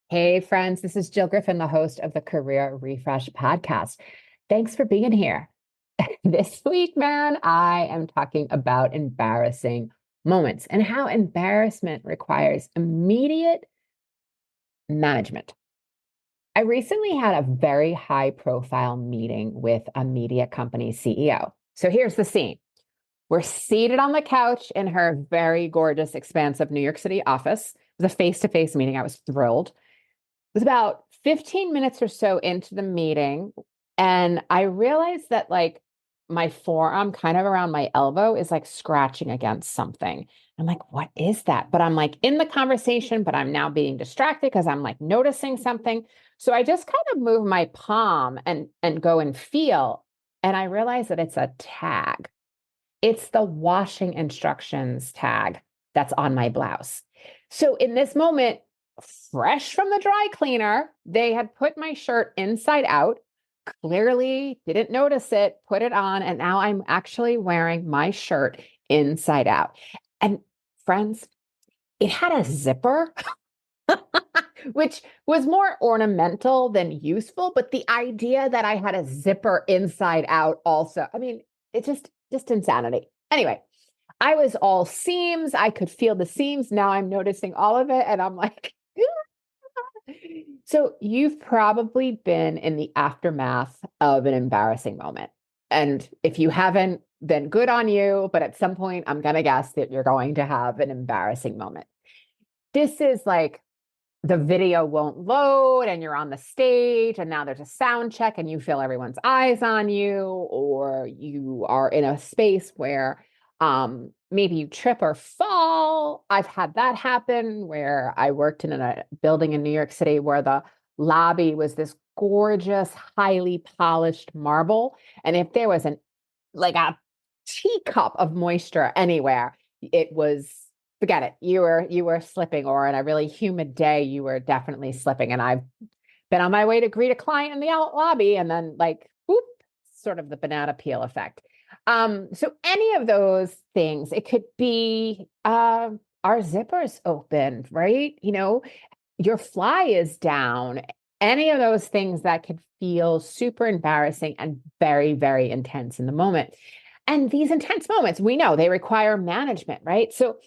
Hey, friends, this is Jill Griffin, the host of the Career Refresh podcast. Thanks for being here. This week, man, I am talking about embarrassing moments and how embarrassment requires immediate management. I recently had a very high profile meeting with a media company CEO. So here's the scene. We're seated on the couch in her very gorgeous, expansive New York City office. It was a face to face meeting. I was thrilled. It was about 15 minutes or so into the meeting, and I realized that my forearm kind of around my elbow is like scratching against something. I'm like, what is that? But I'm like in the conversation, but I'm now being distracted because I'm like noticing something. So I just kind of move my palm and go and feel, and I realize that it's a tag. It's the washing instructions tag that's on my blouse. So in this moment, fresh from the dry cleaner, they had put my shirt inside out, clearly didn't notice it, put it on, and now I'm actually wearing my shirt inside out. And friends, it had a zipper, which was more ornamental than useful, but the idea that I had a zipper inside out also, I mean, it just insanity. Anyway, I was all seams. I could feel the seams. Now I'm noticing all of it. And I'm like, so you've probably been in the aftermath of an embarrassing moment. And if you haven't, then good on you. But at some point, I'm going to guess that you're going to have an embarrassing moment. This is like the video won't load and you're on the stage and now there's a sound check and you feel everyone's eyes on you, or you are in a space where maybe you trip or fall. I've had that happen where I worked in a building in New York City where the lobby was this gorgeous, highly polished marble. And if there was a teacup of moisture anywhere, it was forget it. You were slipping, or in a really humid day, you were definitely slipping. And I've been on my way to greet a client in the lobby, and then like whoop, sort of the banana peel effect. So any of those things, it could be our zippers open, right? Your fly is down. Any of those things that could feel super embarrassing and very, very intense in the moment. And these intense moments, we know they require management, right? So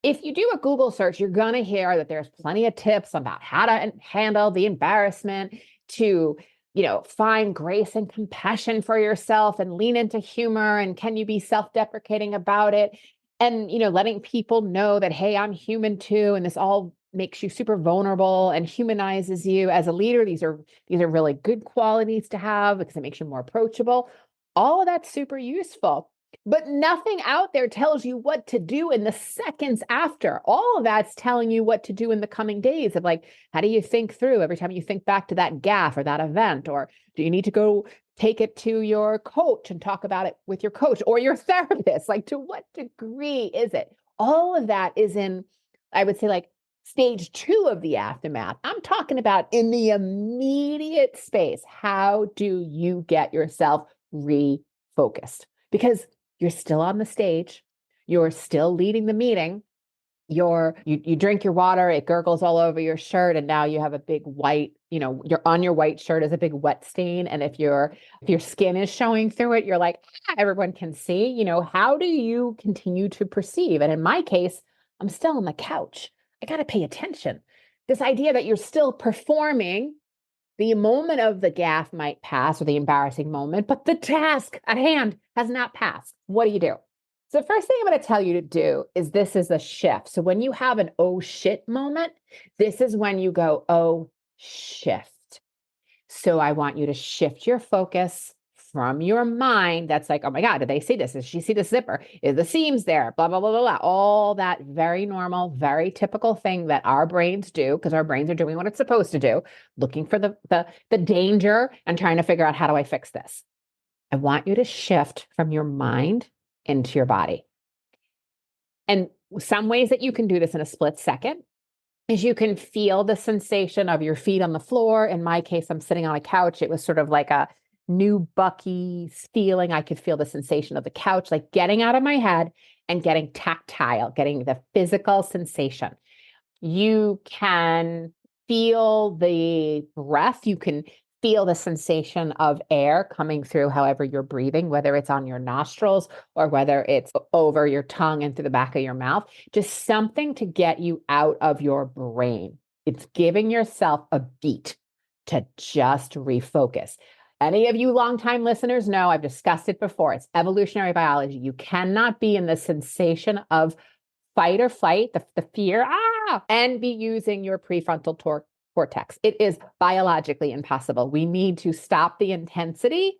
if you do a Google search, you're going to hear that there's plenty of tips about how to handle the embarrassment, to, find grace and compassion for yourself and lean into humor. And can you be self-deprecating about it? And, letting people know that, hey, I'm human too. And this all makes you super vulnerable and humanizes you as a leader. These are really good qualities to have because it makes you more approachable. All of that's super useful. But nothing out there tells you what to do in the seconds after. All of that's telling you what to do in the coming days of like, how do you think through every time you think back to that gaffe or that event? Or do you need to go take it to your coach and talk about it with your coach or your therapist? Like, to what degree is it? All of that is in, I would say, like stage 2 of the aftermath. I'm talking about in the immediate space. How do you get yourself refocused? Because you're still on the stage, you're still leading the meeting, you drink your water, it gurgles all over your shirt, and now you have a big white, you're on your white shirt is a big wet stain. And if your skin is showing through it, you're like, everyone can see. How do you continue to perceive? And in my case, I'm still on the couch. I got to pay attention. This idea that you're still performing, the moment of the gaffe might pass, or the embarrassing moment, but the task at hand has not passed. What do you do? So the first thing I'm going to tell you to do is, this is a shift. So when you have an oh shit moment, this is when you go, oh, shift. So I want you to shift your focus from your mind. That's like, oh my God, did they see this? Did she see the zipper? Is the seams there? Blah, blah, blah, blah, blah. All that very normal, very typical thing that our brains do, because our brains are doing what it's supposed to do, looking for the danger and trying to figure out, how do I fix this? I want you to shift from your mind into your body. And some ways that you can do this in a split second is you can feel the sensation of your feet on the floor. In my case, I'm sitting on a couch. It was sort of like a new Bucky feeling. I could feel the sensation of the couch, like getting out of my head and getting tactile, getting the physical sensation. You can feel the breath. You can feel the sensation of air coming through however you're breathing, whether it's on your nostrils or whether it's over your tongue and through the back of your mouth. Just something to get you out of your brain. It's giving yourself a beat to just refocus. Any of you longtime listeners know I've discussed it before. It's evolutionary biology. You cannot be in the sensation of fight or flight, the fear, and be using your prefrontal cortex. It is biologically impossible. We need to stop the intensity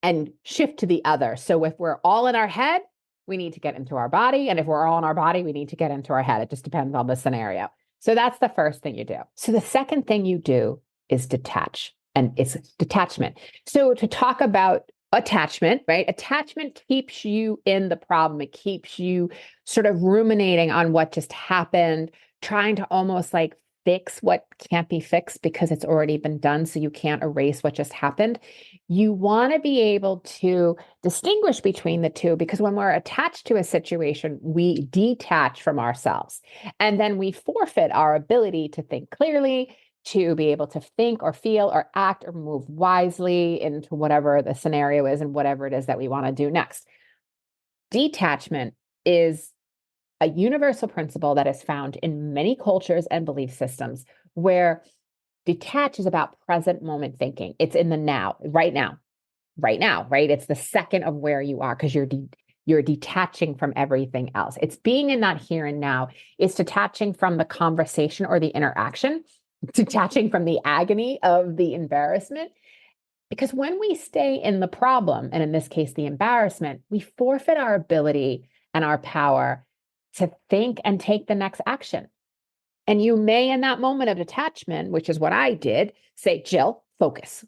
and shift to the other. So if we're all in our head, we need to get into our body. And if we're all in our body, we need to get into our head. It just depends on the scenario. So that's the first thing you do. So the second thing you do is detach, and it's detachment. So to talk about attachment, right? Attachment keeps you in the problem. It keeps you sort of ruminating on what just happened, trying to almost like fix what can't be fixed because it's already been done. So you can't erase what just happened. You want to be able to distinguish between the two, because when we're attached to a situation, we detach from ourselves, and then we forfeit our ability to think clearly, to be able to think or feel or act or move wisely into whatever the scenario is and whatever it is that we want to do next. Detachment is a universal principle that is found in many cultures and belief systems, where detach is about present moment thinking. It's in the now, right now, right? It's the second of where you are, because you're detaching from everything else. It's being in that here and now. It's detaching from the conversation or the interaction, detaching from the agony of the embarrassment. Because when we stay in the problem, and in this case, the embarrassment, we forfeit our ability and our power to think and take the next action. And you may, in that moment of detachment, which is what I did, say, Jill, focus,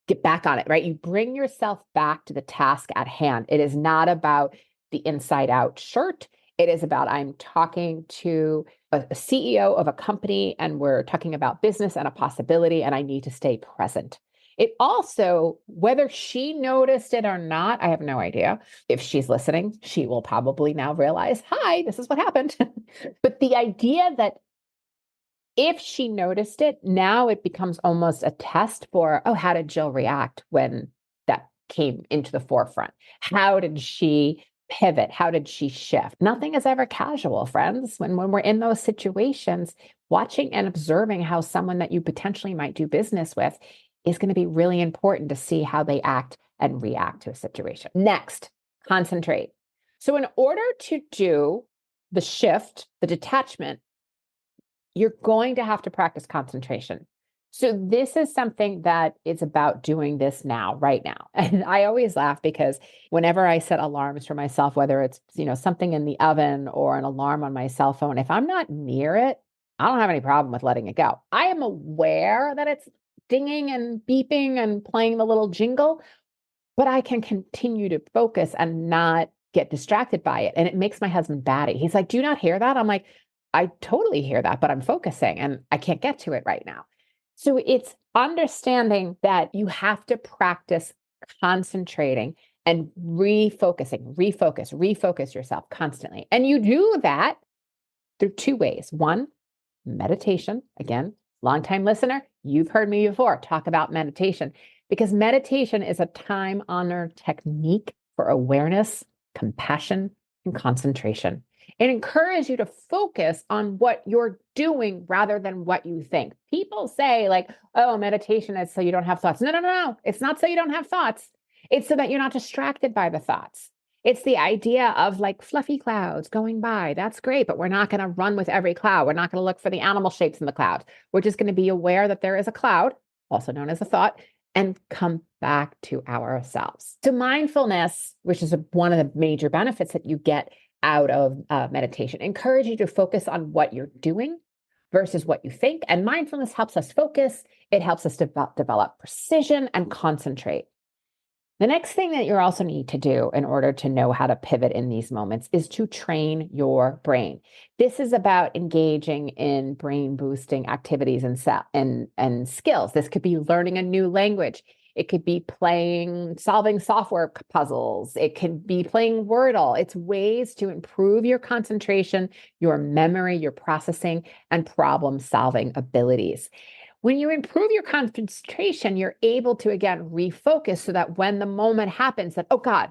get back on it, right? You bring yourself back to the task at hand. It is not about the inside out shirt. It is about, I'm talking to a CEO of a company and we're talking about business and a possibility, and I need to stay present. It also, whether she noticed it or not, I have no idea. If she's listening, she will probably now realize, hi, this is what happened. But the idea that if she noticed it, now it becomes almost a test for, oh, how did Jill react when that came into the forefront? How did she pivot? How did she shift? Nothing is ever casual, friends. When we're in those situations, watching and observing how someone that you potentially might do business with is going to be really important to see how they act and react to a situation. Next, concentrate. So in order to do the shift, the detachment, you're going to have to practice concentration. So this is something that is about doing this now, right now. And I always laugh because whenever I set alarms for myself, whether it's, something in the oven or an alarm on my cell phone, if I'm not near it, I don't have any problem with letting it go. I am aware that it's dinging and beeping and playing the little jingle, but I can continue to focus and not get distracted by it. And it makes my husband batty. He's like, do you not hear that? I'm like, I totally hear that, but I'm focusing and I can't get to it right now. So it's understanding that you have to practice concentrating and refocus yourself constantly. And you do that through two ways. One, meditation. Again, longtime listener, you've heard me before talk about meditation, because meditation is a time-honored technique for awareness, compassion, and concentration. It encourages you to focus on what you're doing rather than what you think. People say like, oh, meditation is so you don't have thoughts. No. It's not so you don't have thoughts. It's so that you're not distracted by the thoughts. It's the idea of like fluffy clouds going by. That's great, but we're not going to run with every cloud. We're not going to look for the animal shapes in the cloud. We're just going to be aware that there is a cloud, also known as a thought, and come back to ourselves. So mindfulness, which is one of the major benefits that you get out of meditation, encourage you to focus on what you're doing versus what you think. And mindfulness helps us focus. It helps us develop precision and concentrate. The next thing that you also need to do in order to know how to pivot in these moments is to train your brain. This is about engaging in brain boosting activities and skills. This could be learning a new language. It could be solving software puzzles. It can be playing Wordle. It's ways to improve your concentration, your memory, your processing, and problem solving abilities. When you improve your concentration, you're able to, again, refocus so that when the moment happens that, oh God,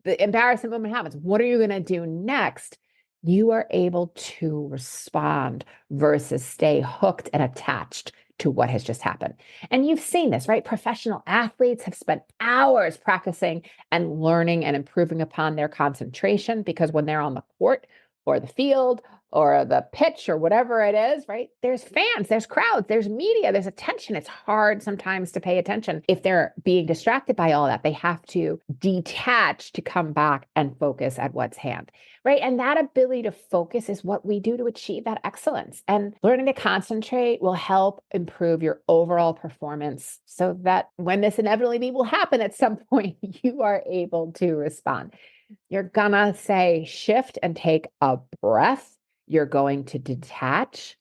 the embarrassing moment happens, what are you going to do next? You are able to respond versus stay hooked and attached to what has just happened. And you've seen this, right? Professional athletes have spent hours practicing and learning and improving upon their concentration because when they're on the court or the field or the pitch or whatever it is, right? There's fans, there's crowds, there's media, there's attention. It's hard sometimes to pay attention. If they're being distracted by all that, they have to detach to come back and focus at what's hand, right? And that ability to focus is what we do to achieve that excellence. And learning to concentrate will help improve your overall performance so that when this inevitably will happen at some point, you are able to respond. You're gonna say shift and take a breath. You're going to detach.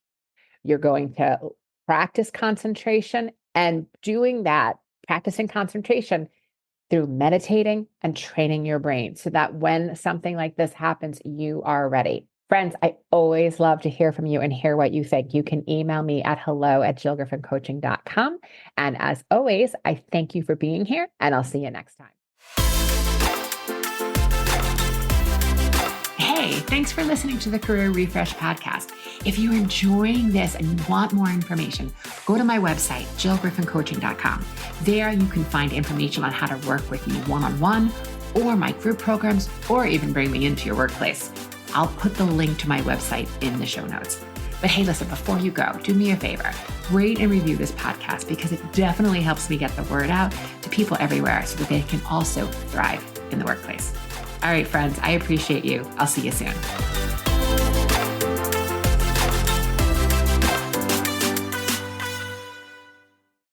You're going to practice concentration, and doing that, practicing concentration through meditating and training your brain so that when something like this happens, you are ready. Friends, I always love to hear from you and hear what you think. You can email me at hello@jillgriffincoaching.com. And as always, I thank you for being here, and I'll see you next time. Hey, thanks for listening to the Career Refresh podcast. If you're enjoying this and you want more information, go to my website, jillgriffincoaching.com. There you can find information on how to work with me one-on-one or my group programs, or even bring me into your workplace. I'll put the link to my website in the show notes. But hey, listen, before you go, do me a favor, rate and review this podcast because it definitely helps me get the word out to people everywhere so that they can also thrive in the workplace. All right, friends, I appreciate you. I'll see you soon.